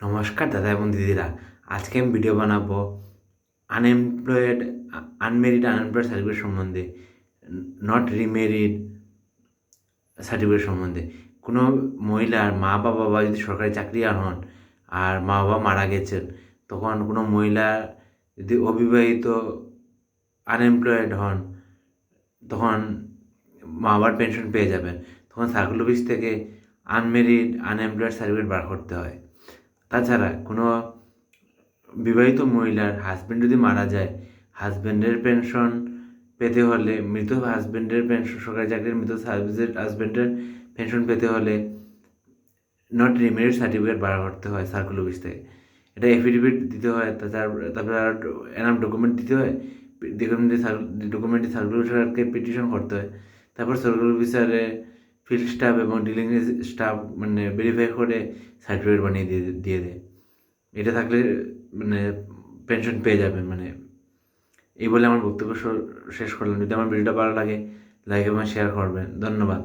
নমস্কার দাদা এবং দিদিরা। আজকে আমি ভিডিও বানাবো আনমেরিড আনএমপ্লয়েড সার্টিফিকেট সম্বন্ধে, নট রিমেরিড সার্টিফিকেট সম্বন্ধে। কোনো মহিলার মা বাবা বা যদি সরকারি চাকরিয়ান হন আর মা বাবা মারা গেছেন, তখন কোনো মহিলা যদি অবিবাহিত আনএমপ্লয়েড হন, তখন মা বাবার পেনশন পেয়ে যাবেন। তখন সার্কেল অফিস থেকে আনমেরিড আনএমপ্লয়েড সার্টিফিকেট বার করতে হয়। তাছাড়া কোনো বিবাহিত মহিলার হাজব্যান্ড যদি মারা যায়, হাজব্যান্ডের পেনশন পেতে হলে, মৃত হাজব্যান্ডের পেনশন, সরকারি চাকরির মৃত হাজব্যান্ডের পেনশন পেতে হলে নট রিমেরিড সার্টিফিকেট বার করতে হয় সার্কেল অফিস থেকে। এটা এফিডেভিট দিতে হয়, তারপরে আর এনাম ডকুমেন্ট দিতে হয়। ডকুমেন্ট সার্কেল অফিসারকে পিটিশন করতে হয়। তারপর সার্কেল অফিসারে ফিল্ড স্টাফ এবং ডিলিং স্টাফ ভেরিফাই করে সার্টিফিকেট বানিয়ে দিয়ে দেয়। এটা থাকলে পেনশন পেয়ে যাবেন। এই বলে আমার বক্তব্য শেষ করলাম। যদি আমার ভিডিওটা ভালো লাগে, লাইক এবং শেয়ার করবেন। ধন্যবাদ।